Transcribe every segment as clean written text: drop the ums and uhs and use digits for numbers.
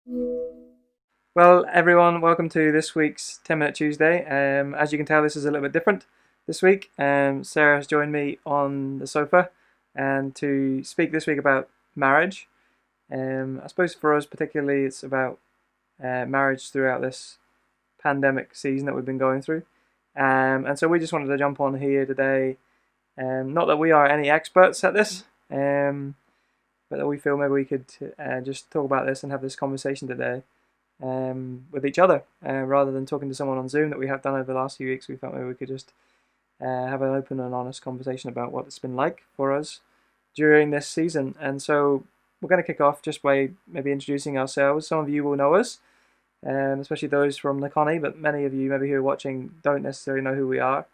Well, everyone, welcome to this week's 10-Minute Tuesday. As you can tell, this is a little bit different this week. Sarah has joined me on the sofa and to speak this week about marriage. I suppose for us particularly, it's about marriage throughout this pandemic season that we've been going through. And so we just wanted to jump on here today. Not that we are any experts at this, but that we feel maybe we could just talk about this and have this conversation today with each other rather than talking to someone on Zoom that we have done over the last few weeks. We felt maybe we could just have an open and honest conversation about what it's been like for us during this season. And so we're going to kick off just by maybe introducing ourselves. Some of you will know us, especially those from Nakoni, but many of you maybe who are watching don't necessarily know who we are,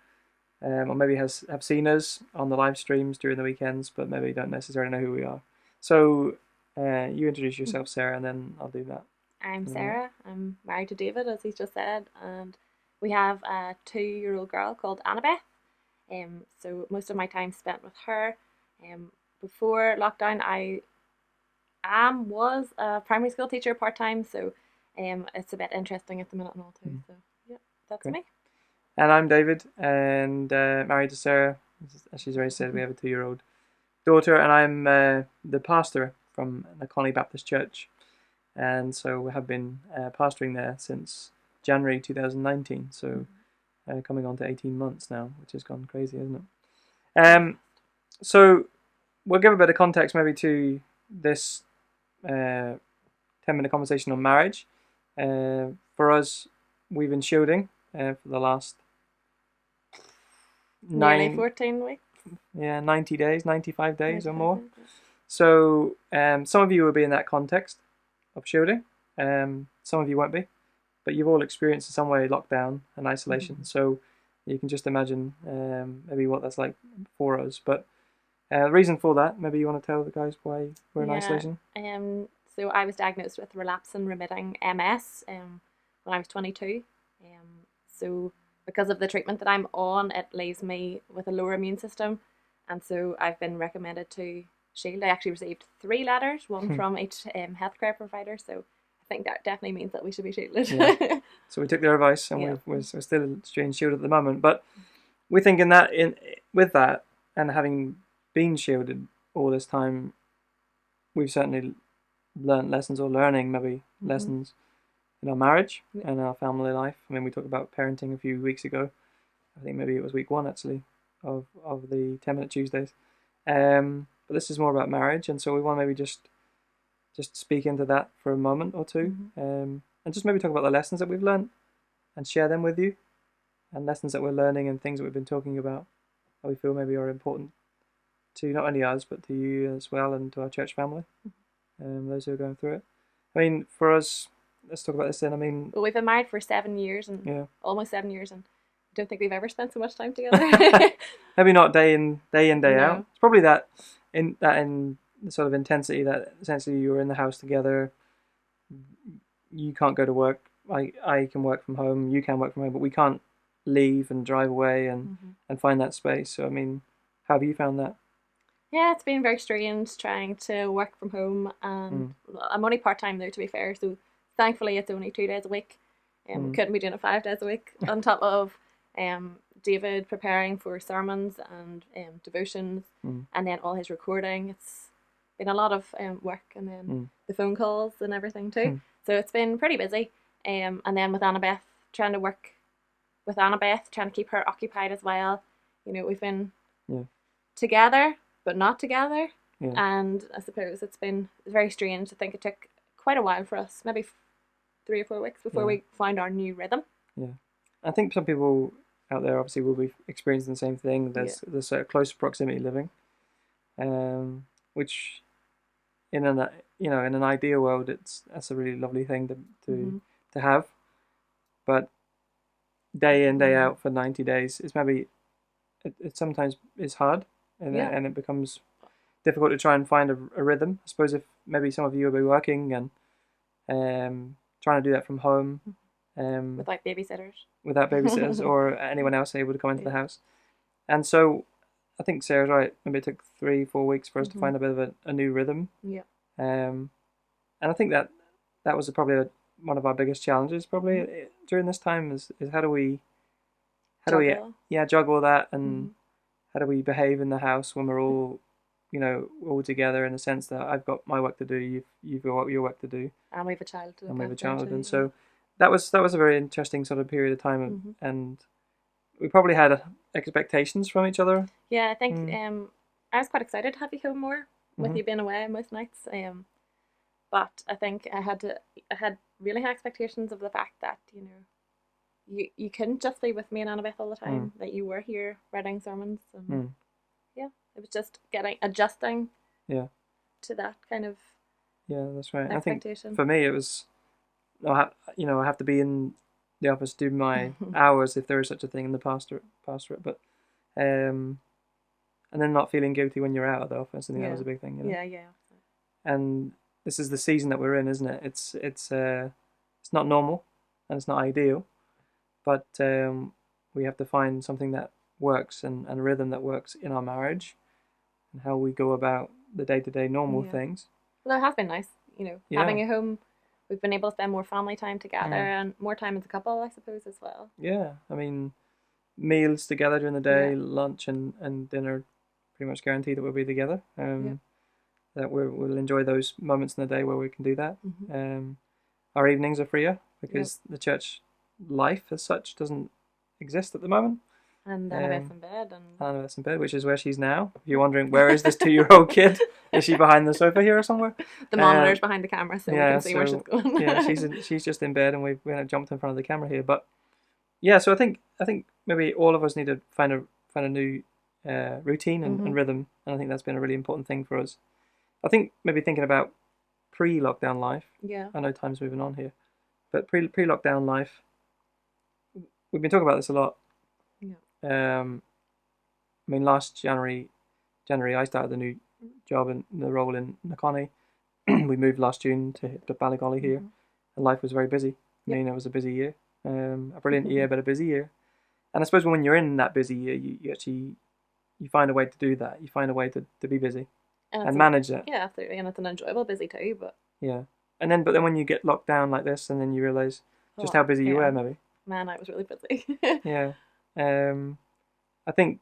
or maybe have seen us on the live streams during the weekends, but maybe don't necessarily know who we are. So you introduce yourself, Sarah, and then I'll do that. I'm Sarah. I'm married to David, as he's just said, and we have a 2-year-old girl called Annabeth. So most of my time spent with her. Before lockdown, I was a primary school teacher part time, so it's a bit interesting at the minute and all too. So yeah, that's me. And I'm David, and married to Sarah. As she's already said, we have a 2-year-old daughter, and I'm the pastor from Nakoni Baptist Church. And so we have been pastoring there since January 2019, so coming on to 18 months now, which has gone crazy, hasn't it? So we'll give a bit of context maybe to this 10-minute conversation on marriage. For us, we've been shielding for the last nearly 14 weeks. Yeah, 90 days, 95 days or more. So some of you will be in that context of shielding. Some of you won't be, but you've all experienced in some way lockdown and isolation. So you can just imagine maybe what that's like for us. But the reason for that, maybe you want to tell the guys why we're in isolation? So I was diagnosed with relapsing remitting MS when I was 22. So because of the treatment that I'm on, it leaves me with a lower immune system. And so I've been recommended to shield. I actually received 3 letters, one from each healthcare provider. So I think that definitely means that we should be shielded. Yeah. So we took their advice, and we're still staying shielded at the moment. But we think with that, and having been shielded all this time, we've certainly learned lessons, or learning maybe lessons in our marriage and our family life. I mean, we talked about parenting a few weeks ago. I think maybe it was week 1 actually of the 10-minute Tuesdays. But this is more about marriage, and so we want to maybe just speak into that for a moment or two, and just maybe talk about the lessons that we've learned and share them with you, and lessons that we're learning and things that we've been talking about that we feel maybe are important to not only us but to you as well, and to our church family, those who are going through it. I mean, for us, let's talk about this then. I mean, well, we've been married for 7 years, and almost 7 years, and I don't think we've ever spent so much time together. Maybe not day in day out. It's probably that in the sort of intensity that essentially you're in the house together. You can't go to work. I can work from home. You can work from home, but we can't leave and drive away and find that space. So I mean, how have you found that? Yeah, it's been very strange trying to work from home, and I'm only part-time though, to be fair, so thankfully it's only 2 days a week. Couldn't be doing it 5 days a week on top of David preparing for sermons and devotions, and then all his recording. It's been a lot of work, and then the phone calls and everything too. So it's been pretty busy. And then with Annabeth, trying to work with Annabeth, trying to keep her occupied as well. You know, we've been together but not together, and I suppose it's been very strange. I think it took quite a while for us, maybe 3 or 4 weeks before we found our new rhythm. Yeah, I think some people out there obviously will be experiencing the same thing. There's a close proximity living, which in an ideal world that's a really lovely thing to have, but day in day out for 90 days is maybe it sometimes is hard, and it becomes difficult to try and find a rhythm. I suppose if maybe some of you will be working and trying to do that from home, without babysitters or anyone else able to come into the house. And so I think Sarah's right. Maybe it took 3-4 weeks for us to find a bit of a new rhythm. Yeah. And I think that that was probably one of our biggest challenges probably during this time is how do we Juggle. juggle that, and how do we behave in the house when we're all all together, in the sense that I've got my work to do, you've got your work to do, And we have a child to and look we have a after child, too, and so that was a very interesting sort of period of time, and we probably had expectations from each other. Yeah, I think I was quite excited to have you home more with you being away most nights. But I think I had really high expectations of the fact that you couldn't just be with me and Annabeth all the time. That you were here writing sermons, and yeah, it was just adjusting. Yeah. To that kind of. Yeah, that's right. Expectation. I think for me it was, I have to be in the office, do my hours if there is such a thing in the pastorate, but and then not feeling guilty when you're out of the office. I think that was a big thing. Yeah. And this is the season that we're in, isn't it? It's not normal and it's not ideal, but we have to find something that works, and a rhythm that works in our marriage, and how we go about the day-to-day normal things. Well, it has been nice, having a home. We've been able to spend more family time together and more time as a couple, I suppose, as well. Yeah, I mean, meals together during the day, lunch and dinner, pretty much guaranteed that we'll be together. That we'll enjoy those moments in the day where we can do that. Our evenings are freer because the church life as such doesn't exist at the moment. And Annabeth's in bed. Annabeth's in bed, which is where she's now. If you're wondering, where is this 2-year-old kid? Is she behind the sofa here or somewhere? The monitor's behind the camera, so we can see where she's going. Yeah, she's just in bed, and we jumped in front of the camera here. But yeah, so I think maybe all of us need to find a new routine and rhythm, and I think that's been a really important thing for us. I think maybe thinking about pre-lockdown life. Yeah. I know time's moving on here, but pre-lockdown life, we've been talking about this a lot. Yeah. I mean, last January, I started a new job in the role in Nakoni. We moved last June to Ballygolly here, and life was very busy. I mean, it was a busy year, a brilliant year, but a busy year. And I suppose when you're in that busy year, you actually find a way to do that. You find a way to be busy and manage that. Yeah, absolutely, and it's an enjoyable busy too. But yeah, but then when you get locked down like this, and then you realise just how busy you were, maybe. Man, I was really busy. Yeah. I think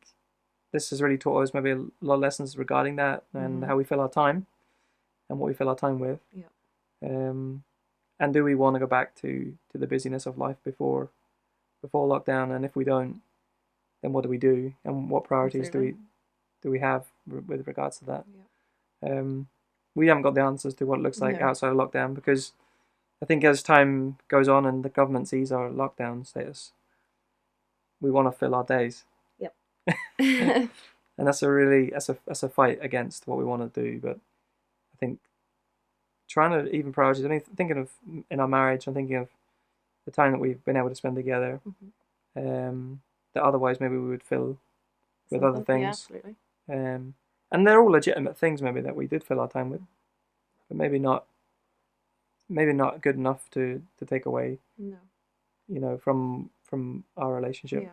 this has really taught us maybe a lot of lessons regarding that, and how we fill our time and what we fill our time with. Yeah. And do we want to go back to the busyness of life before lockdown? And if we don't, then what do we do? And what priorities do we have with regards to that? Yeah. We haven't got the answers to what it looks like outside of lockdown, because I think as time goes on and the government sees our lockdown status, we want to fill our days. Yep. And that's a fight against what we want to do. But I think trying to even priorities. I mean, thinking of in our marriage, I'm thinking of the time that we've been able to spend together. That otherwise maybe we would fill with other things. Yeah, absolutely. And they're all legitimate things maybe that we did fill our time with, but maybe not good enough to take away. No. From our relationship. Yeah,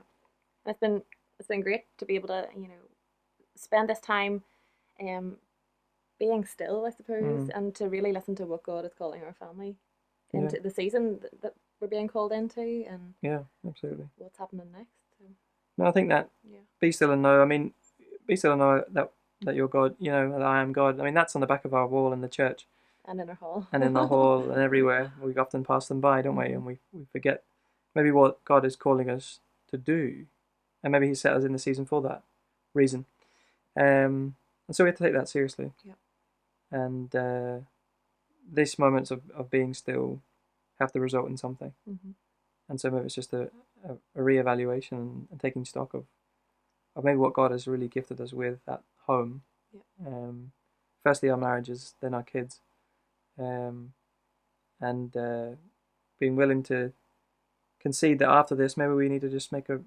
it's been great to be able to spend this time, being still, I suppose, and to really listen to what God is calling our family into the season that we're being called into, and absolutely, what's happening next. So. No, I think that be still and know. I mean, be still and know that you're God. That I am God. I mean, that's on the back of our wall in the church, and in our hall, and everywhere. We often pass them by, don't we? And we forget maybe what God is calling us to do, and maybe He set us in the season for that reason. And so we have to take that seriously. Yeah. And these moments of being still have to result in something. And so maybe it's just a re-evaluation and taking stock of maybe what God has really gifted us with at home. Yeah. Firstly, our marriages, then our kids, and being willing to concede that after this, maybe we need to just make a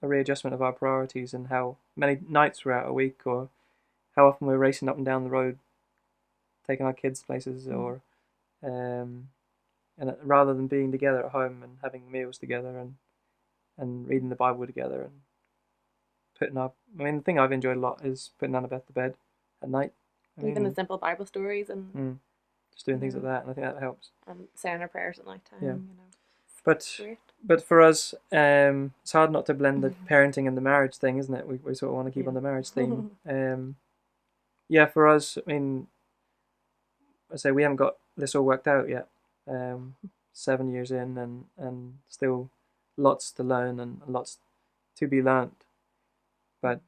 readjustment of our priorities, and how many nights we're out a week, or how often we're racing up and down the road, taking our kids places, or and rather than being together at home and having meals together and reading the Bible together and putting up. I mean, the thing I've enjoyed a lot is putting Annabeth to bed at night. Even the simple Bible stories and just doing things like that, and I think that helps. And saying our prayers at night time. Yeah. You know. But Great. for us, it's hard not to blend the parenting and the marriage thing, isn't it? We sort of want to keep on the marriage theme. Yeah, for us, I mean, I say we haven't got this all worked out yet. 7 years in, and still lots to learn and lots to be learnt. But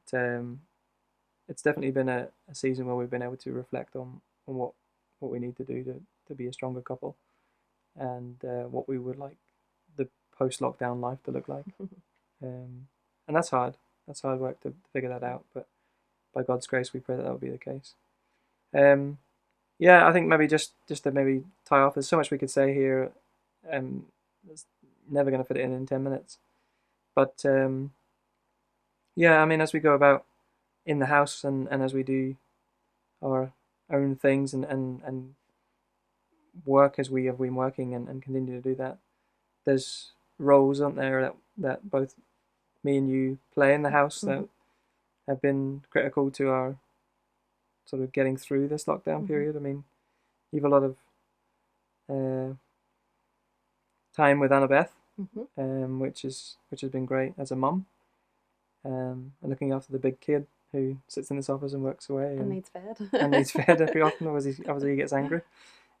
it's definitely been a season where we've been able to reflect on what we need to do to be a stronger couple, and what we would like the post-lockdown life to look like. And that's hard. That's hard work to figure that out. But by God's grace, we pray that will be the case. Yeah, I think maybe just to maybe tie off. There's so much we could say here. It's never going to fit it in 10 minutes. But yeah, I mean, as we go about in the house and as we do our own things and work as we have been working and continue to do that, there's roles, aren't there, that both me and you play in the house that have been critical to our sort of getting through this lockdown period. I mean, you've a lot of time with Annabeth, which has been great as a mum, and looking after the big kid who sits in this office and works away and needs fed every often, obviously he gets angry.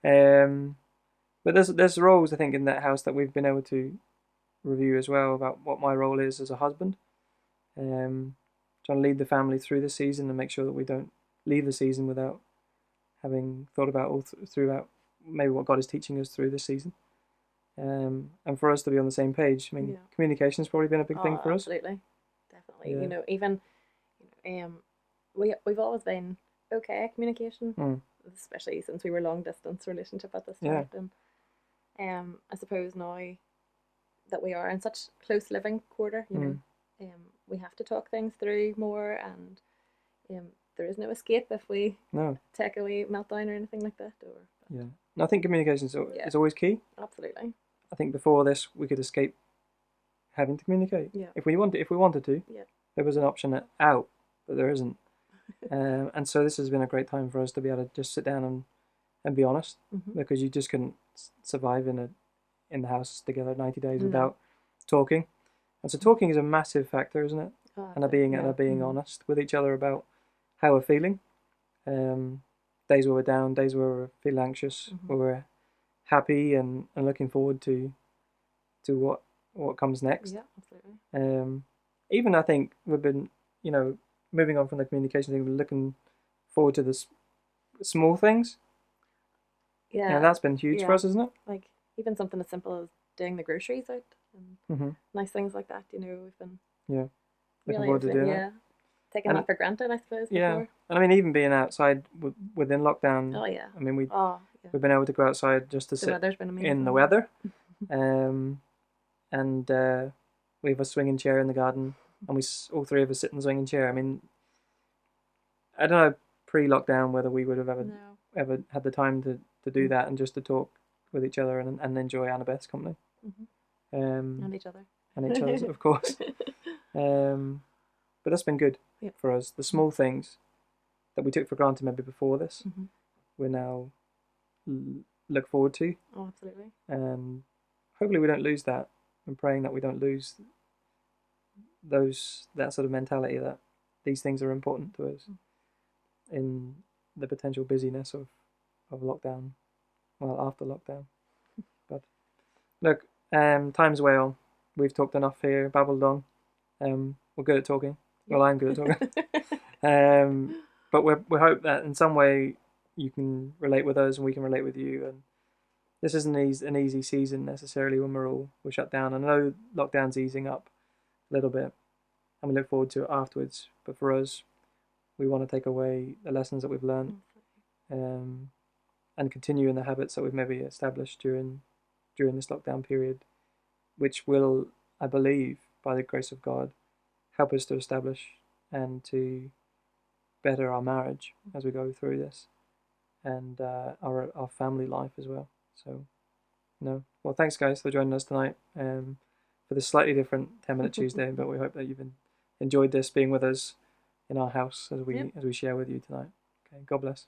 But there's roles, I think, in that house that we've been able to review as well about what my role is as a husband. Trying to lead the family through the season and make sure that we don't leave the season without having thought about all throughout maybe what God is teaching us through this season. And for us to be on the same page. I mean, communication's probably been a big thing for us. Absolutely, definitely. Yeah. You know, even we've always been okay at communication, especially since we were long distance relationship at the start. And I suppose now that we are in such close living quarter, you know, we have to talk things through more, and there is no escape if we take away meltdown or anything like that. And I think communication is always key. Absolutely. I think before this we could escape having to communicate. Yeah. If we wanted to. Yeah. There was an option out, but there isn't. And so this has been a great time for us to be able to just sit down and be honest, because you just couldn't survive in the house together 90 days without talking. And so talking is a massive factor, isn't it? And being honest with each other about how we're feeling. Days where we're down, days where we're feeling anxious, where we're happy and looking forward to what comes next. Yeah, absolutely. Even I think we've been, moving on from the communication thing, we're looking forward to the small things. Yeah. And that's been huge for us, isn't it? Like even something as simple as doing the groceries out and nice things like that, we've been looking forward to doing that. Taking that for granted, I suppose. Yeah, before. And I mean, even being outside within lockdown. Oh yeah. I mean, we've been able to go outside just to sit in the weather, and we have a swinging chair in the garden, and all three of us sit in the swinging chair. I mean, I don't know pre-lockdown whether we would have ever had the time to do that and just to talk with each other and enjoy Annabeth's company. And each other. And each other's, of course. But that's been good for us. The small things that we took for granted maybe before this, we now look forward to. Oh, absolutely. And hopefully we don't lose that. I'm praying that we don't lose that sort of mentality that these things are important to us in the potential busyness of lockdown, after lockdown. But look, time's way on. We've talked enough here, babbled on. We're good at talking. Well, I'm good at talking. But we hope that in some way you can relate with us and we can relate with you. And this isn't an easy season necessarily when we're shut down. I know lockdown's easing up a little bit, and we look forward to it afterwards. But for us, we want to take away the lessons that we've learned, and continue in the habits that we've maybe established during this lockdown period, which will, I believe, by the grace of God, help us to establish and to better our marriage as we go through this, and our family life as well. So, well, thanks guys for joining us tonight for this slightly different 10-minute Tuesday, but we hope that you've enjoyed this, being with us in our house as we share with you tonight. Okay, God bless.